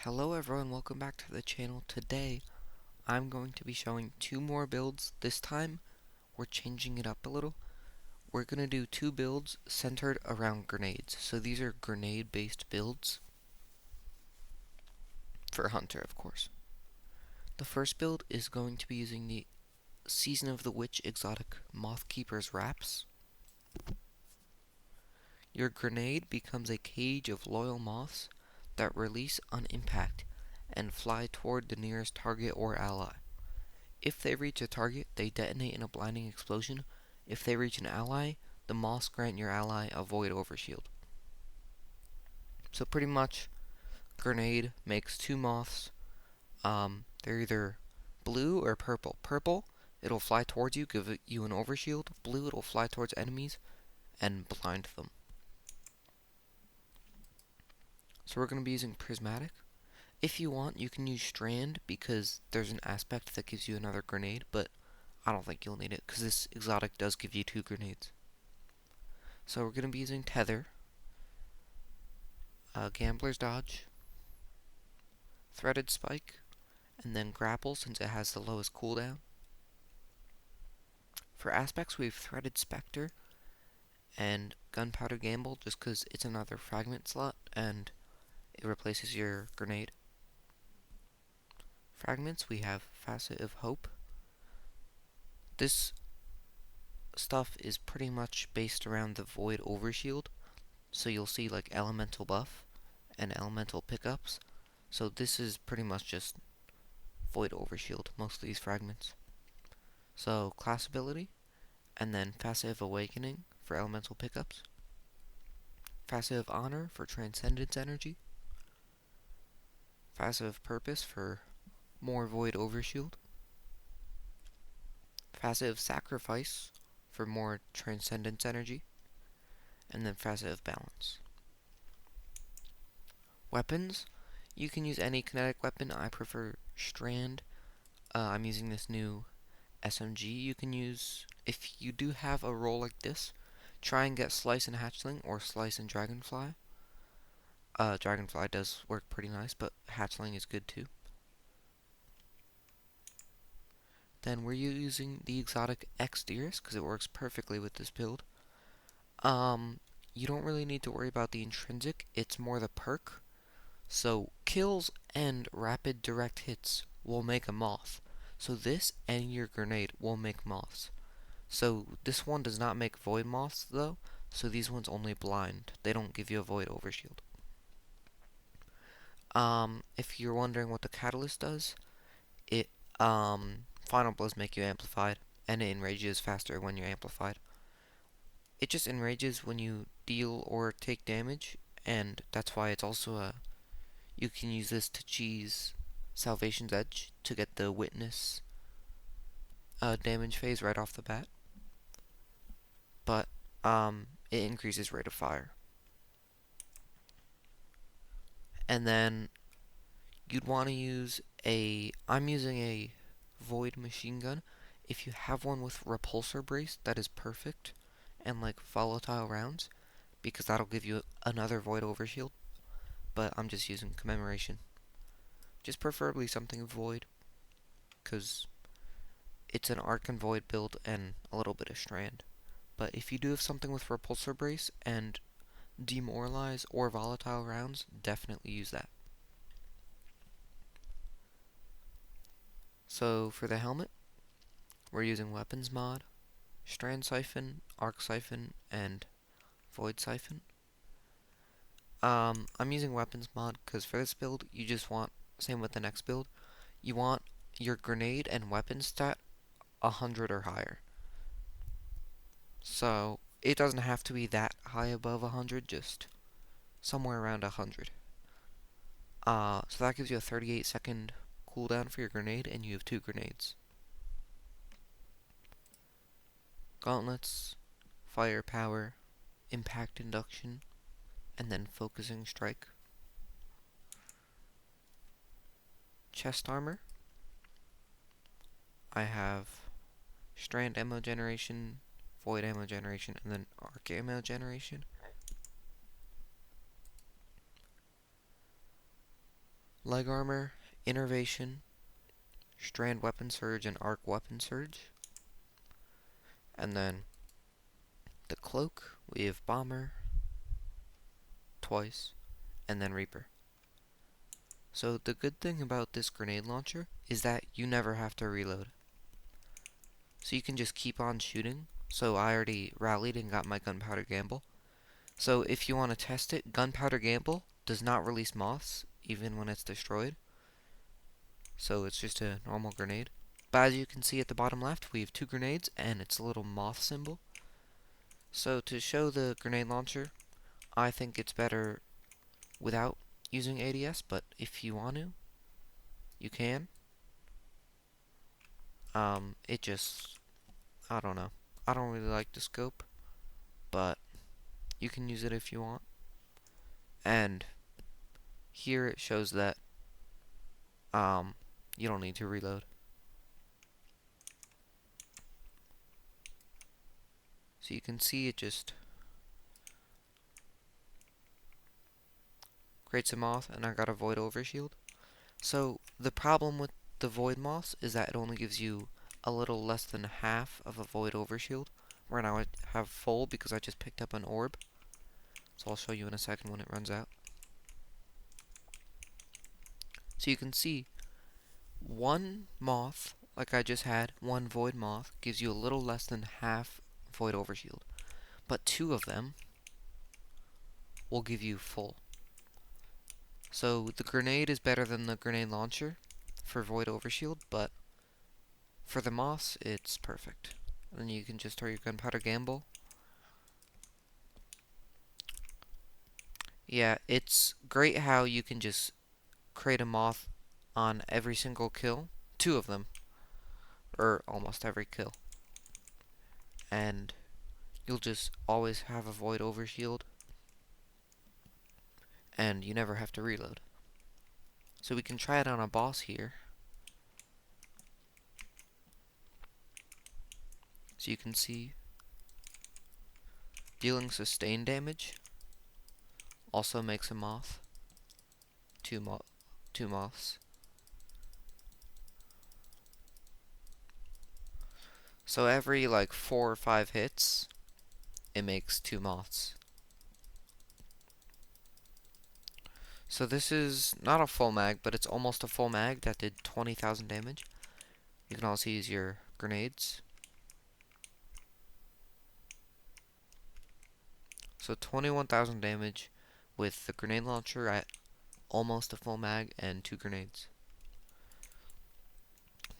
Hello everyone, welcome back to the channel. Today, I'm going to be showing two more builds. This time, we're changing it up a little. We're going to do two builds centered around grenades. So these are grenade-based builds for Hunter, of course. The first build is going to be using the Season of the Witch exotic Mothkeeper's Wraps. Your grenade becomes a cage of loyal moths that release on impact and fly toward the nearest target or ally. If they reach a target, they detonate in a blinding explosion. If they reach an ally, the moths grant your ally a void overshield. So pretty much, grenade makes two moths. They're either blue or purple. Purple, it'll fly towards you, give you an overshield. Blue, it'll fly towards enemies and blind them. So we're going to be using prismatic. If you want, you can use strand because there's an aspect that gives you another grenade, but I don't think you'll need it because this exotic does give you two grenades. So we're going to be using tether, gambler's dodge, threaded spike, and then grapple since it has the lowest cooldown. For aspects we have threaded spectre and gunpowder gamble just because it's another fragment slot and it replaces your grenade. Fragments we have facet of hope. This stuff is pretty much based around the void overshield, so you'll see like elemental buff and elemental pickups. So this is pretty much just void overshield, most of these fragments. So class ability, and then facet of awakening for elemental pickups, facet of honor for transcendence energy, facet of purpose for more void overshield, facet of sacrifice for more transcendence energy, and then facet of balance. Weapons, you can use any kinetic weapon. I prefer strand. I'm using this new SMG. You can use, if you do have a roll like this, try and get slice and hatchling or slice and dragonfly. Dragonfly does work pretty nice, but hatchling is good too. Then we're using the exotic X-Deerus because it works perfectly with this build. You don't really need to worry about the intrinsic, it's more the perk. So kills and rapid direct hits will make a moth. So this and your grenade will make moths. So this one does not make void moths though, so these ones only blind. They don't give you a void overshield. If you're wondering what the catalyst does, it final blows make you amplified, and it enrages faster when you're amplified. It just enrages when you deal or take damage, and that's why it's also a. You can use this to cheese Salvation's Edge to get the witness damage phase right off the bat. But it increases rate of fire. And then you'd want to use I'm using a void machine gun. If you have one with repulsor brace, that is perfect, and like volatile rounds, because that'll give you another void overshield. But I'm just using commemoration. Just preferably something void, because it's an arc and void build and a little bit of strand. But if you do have something with repulsor brace and demoralize or volatile rounds, definitely use that. So for the helmet, we're using weapons mod, strand siphon, arc siphon, and void siphon. I'm using weapons mod because for this build, you just want, same with the next build, you want your grenade and weapon stat 100 or higher. So it doesn't have to be that high above 100, just somewhere around 100. So that gives you a 38-second cooldown for your grenade, and you have two grenades. Gauntlets, firepower, impact induction, and then focusing strike. Chest armor. I have strand ammo generation, void ammo generation, and then arc ammo generation. leg armor, innervation, strand weapon surge, and arc weapon surge. And then the cloak, we have bomber twice, and then reaper. So the good thing about this grenade launcher is that you never have to reload. So you can just keep on shooting. So I already rallied and got my gunpowder gamble. So if you want to test it, gunpowder gamble does not release moths even when it's destroyed. So it's just a normal grenade. But as you can see at the bottom left, we have 2 grenades and it's a little moth symbol. So to show the grenade launcher, I think it's better without using ADS, but if you want to, you can. It just, I don't know. I don't really like the scope, but you can use it if you want. And here it shows that you don't need to reload. So you can see it just creates a moth, and I got a void overshield. So the problem with the void moths is that it only gives you a little less than half of a void overshield. Right now I have full because I just picked up an orb. So I'll show you in a second when it runs out. So you can see one moth, like I just had, one void moth, gives you a little less than half void overshield. But 2 of them will give you full. So the grenade is better than the grenade launcher for void overshield, but for the moths, it's perfect. And then you can just throw your gunpowder gamble. Yeah, it's great how you can just create a moth on every single kill. 2 of them, or almost every kill. And you'll just always have a void overshield, and you never have to reload. So we can try it on a boss here. So you can see dealing sustained damage also makes a moth. 2 moths. So every like 4 or 5 hits, it makes 2 moths. So this is not a full mag, but it's almost a full mag that did 20,000 damage. You can also use your grenades. So 21,000 damage with the grenade launcher at almost a full mag and 2 grenades.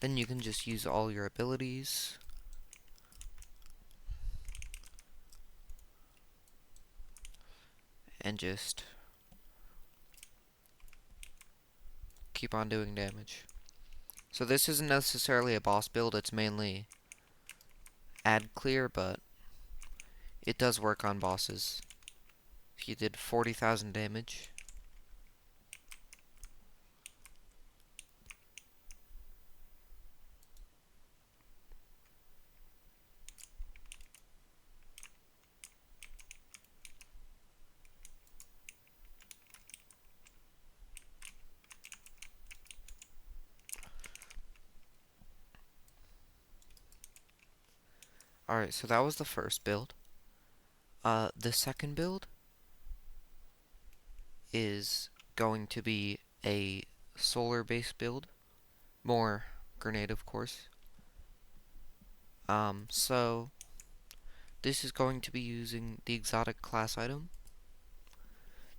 Then you can just use all your abilities. And just keep on doing damage. So this isn't necessarily a boss build, it's mainly ad clear, but it does work on bosses. He did 40,000 damage. Alright, so that was the first build. The second build is going to be a solar-based build. More grenade, of course. So this is going to be using the exotic class item.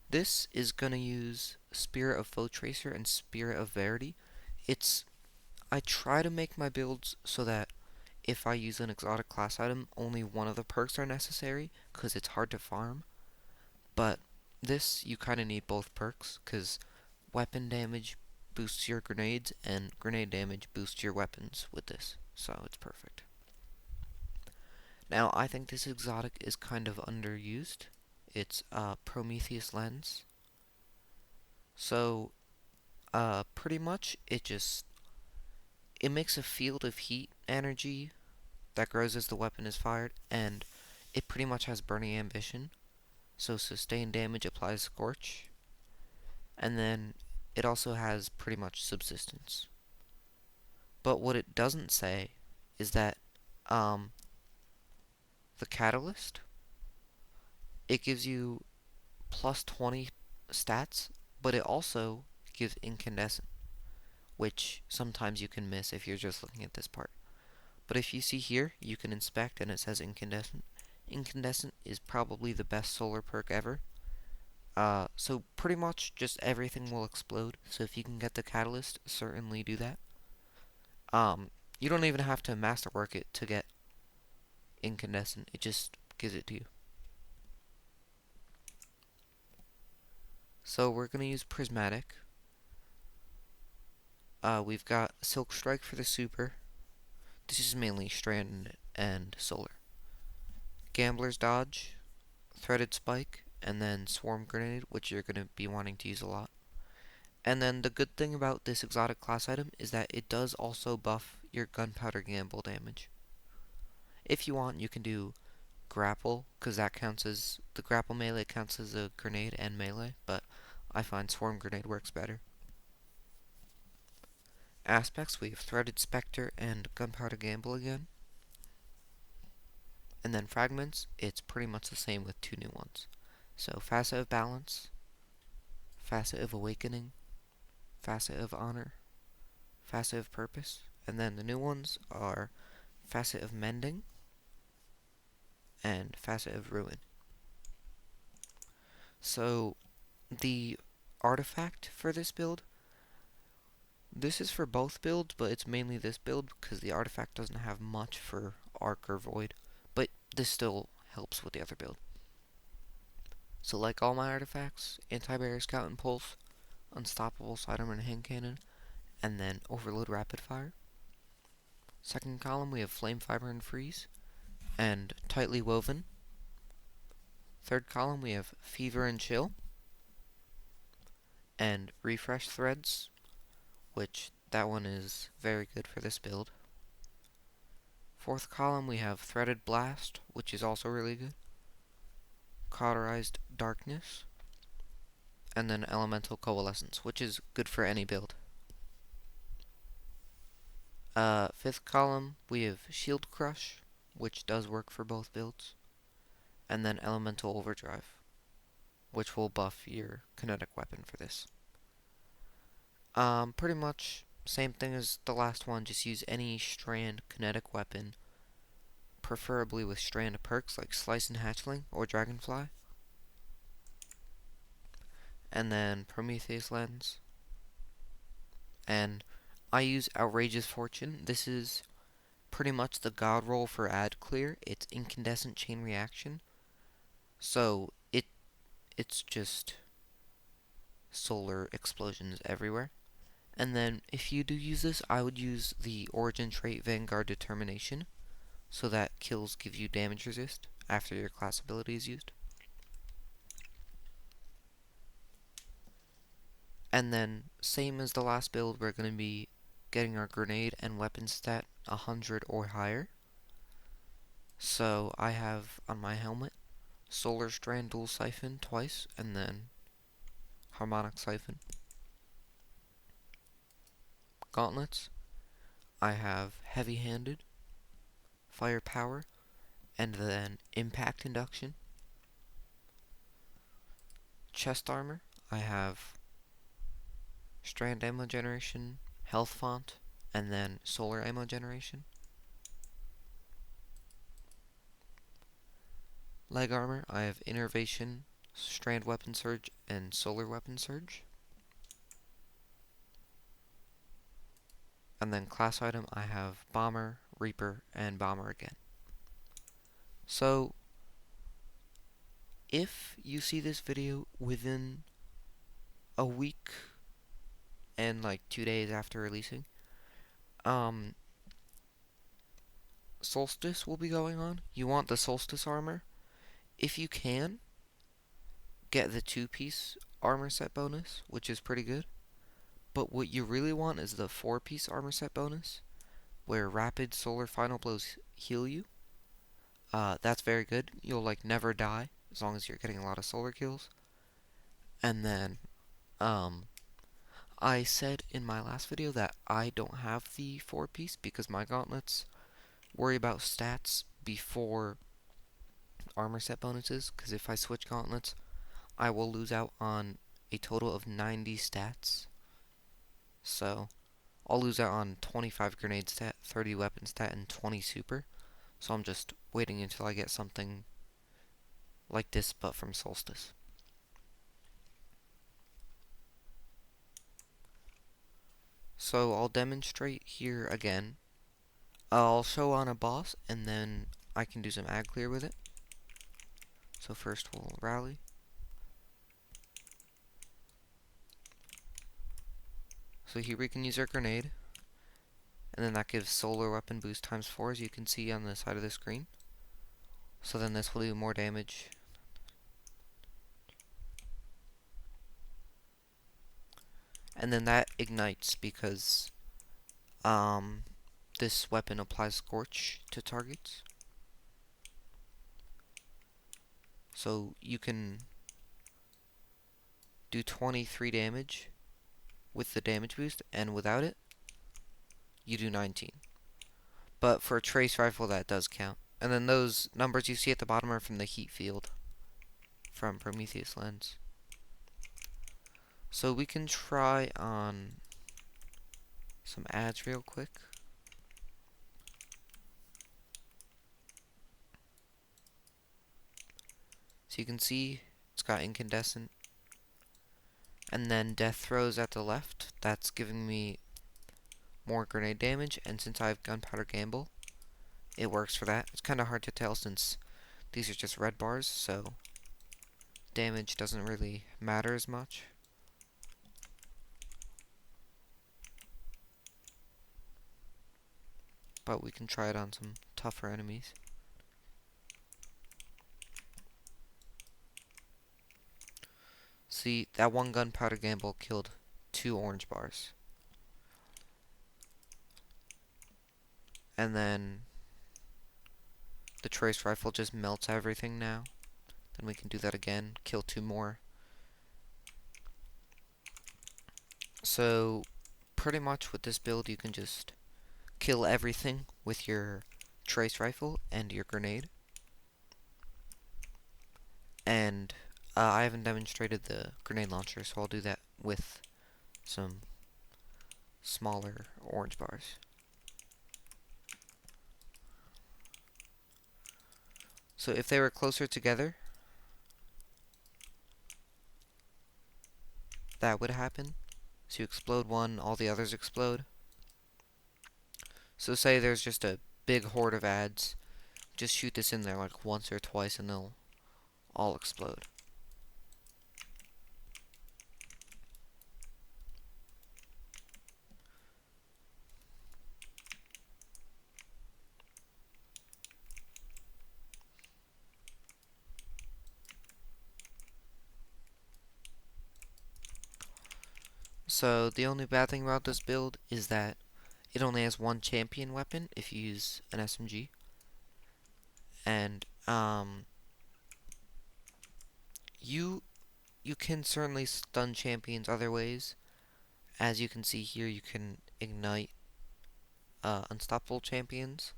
This is going to use Spirit of Foe Tracer and Spirit of Verity. I try to make my builds so that if I use an exotic class item, only one of the perks are necessary, because it's hard to farm. But this, you kind of need both perks, because weapon damage boosts your grenades, and grenade damage boosts your weapons with this. So it's perfect. Now, I think this exotic is kind of underused. It's Prometheus Lens. So, pretty much, it makes a field of heat energy that grows as the weapon is fired, and it pretty much has Burning Ambition. So sustained damage applies Scorch. And then it also has pretty much subsistence. But what it doesn't say is that um, the catalyst, it gives you plus 20 stats, but it also gives incandescent, which sometimes you can miss if you're just looking at this part. But if you see here, you can inspect and it says incandescent. Incandescent is probably the best solar perk ever. So pretty much just everything will explode. So if you can get the catalyst, certainly do that. You don't even have to masterwork it to get incandescent. It just gives it to you. So we're gonna use prismatic. We've got silk strike for the super. This is mainly strand and solar. Gambler's dodge, threaded spike, and then swarm grenade, which you're gonna be wanting to use a lot. And then the good thing about this exotic class item is that it does also buff your gunpowder gamble damage. If you want, you can do grapple, because that counts as the grapple melee counts as a grenade and melee, but I find swarm grenade works better. Aspects, we have threaded spectre and gunpowder gamble again. And then fragments, it's pretty much the same with two new ones. So facet of balance, facet of awakening, facet of honor, facet of purpose, and then the new ones are facet of mending and facet of ruin. So the artifact for this build, this is for both builds, but it's mainly this build because the artifact doesn't have much for arc or void, but this still helps with the other build. So like all my artifacts, anti-barrier scout and pulse, unstoppable sidearm and hand cannon, and then overload rapid fire. Second column we have flame fiber and freeze, and tightly woven. Third column we have fever and chill, and refresh threads, which that one is very good for this build. Fourth column we have threaded blast, which is also really good. Cauterized darkness, and then elemental coalescence, which is good for any build. Fifth column we have shield crush, which does work for both builds, and then elemental overdrive, which will buff your kinetic weapon for this. Pretty much same thing as the last one, just use any strand kinetic weapon, preferably with strand perks like Slice and Hatchling or Dragonfly. And then Prometheus Lens. And I use Outrageous Fortune. This is pretty much the god roll for ad clear. It's incandescent chain reaction. So it's just solar explosions everywhere. And then if you do use this, I would use the origin trait Vanguard Determination, so that kills give you damage resist after your class ability is used. And then same as the last build, we're going to be getting our grenade and weapon stat 100 or higher. So I have on my helmet Solar Strand Dual Siphon twice, and then Harmonic Siphon. Gauntlets, I have Heavy Handed, Firepower, and then Impact Induction. Chest armor, I have Strand Ammo Generation, Health Font, and then Solar Ammo Generation. Leg armor, I have Innervation, Strand Weapon Surge, and Solar Weapon Surge. And then class item, I have Bomber, Reaper, and Bomber again. So, if you see this video within a week and like 2 days after releasing, Solstice will be going on. You want the Solstice armor. If you can, get the 2-piece armor set bonus, which is pretty good. But what you really want is the 4-piece armor set bonus, where rapid solar final blows heal you. That's very good. You'll like never die as long as you're getting a lot of solar kills. And then I said in my last video that I don't have the 4-piece because my gauntlets worry about stats before armor set bonuses, because if I switch gauntlets, I will lose out on a total of 90 stats. So I'll lose out on 25 grenade stat, 30 weapon stat, and 20 super. So I'm just waiting until I get something like this, but from Solstice. So I'll demonstrate here again. I'll show on a boss, and then I can do some ad clear with it. So first we'll rally. So here we can use our grenade, and then that gives solar weapon boost times 4, as you can see on the side of the screen. So then this will do more damage. And then that ignites because this weapon applies Scorch to targets. So you can do 23 damage with the damage boost, and without it, you do 19. But for a trace rifle, that does count. And then those numbers you see at the bottom are from the heat field from Prometheus Lens. So we can try on some ads real quick. So you can see it's got incandescent. And then death throws at the left. That's giving me more grenade damage. And since I have gunpowder gamble, it works for that. It's kind of hard to tell since these are just red bars, so damage doesn't really matter as much. But we can try it on some tougher enemies. See, that one gunpowder gamble killed 2 orange bars. And then the trace rifle just melts everything now. Then we can do that again, kill 2 more. So pretty much with this build you can just kill everything with your trace rifle and your grenade. And I haven't demonstrated the grenade launcher, so I'll do that with some smaller orange bars. So if they were closer together, that would happen. So you explode one, all the others explode. So say there's just a big horde of ads, just shoot this in there like once or twice and they'll all explode. So the only bad thing about this build is that it only has one champion weapon if you use an SMG. And you can certainly stun champions other ways. As you can see here, you can ignite unstoppable champions,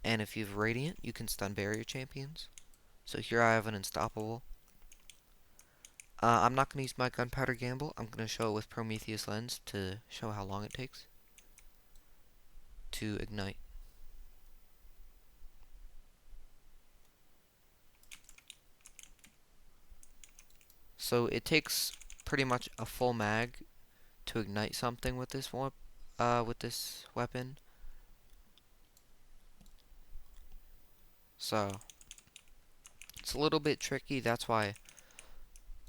and if you have Radiant, you can stun barrier champions. So here I have an unstoppable. I'm not going to use my gunpowder gamble. I'm going to show it with Prometheus Lens to show how long it takes to ignite. So it takes pretty much a full mag to ignite something with this weapon. So it's a little bit tricky. That's why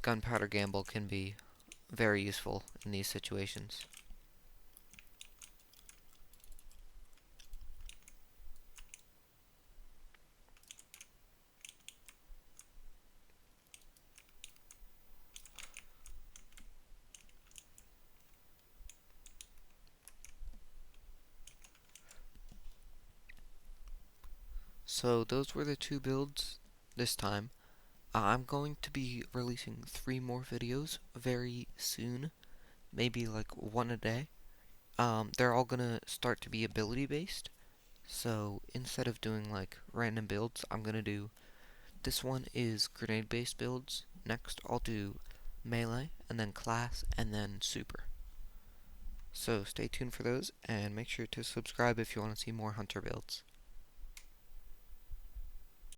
gunpowder gamble can be very useful in these situations. So those were the 2 builds this time. I'm going to be releasing 3 more videos very soon. maybe like one a day. They're all gonna start to be ability based. So instead of doing like random builds, I'm gonna do this one is grenade based builds. Next, I'll do melee, and then class, and then super. So stay tuned for those, and make sure to subscribe if you want to see more hunter builds.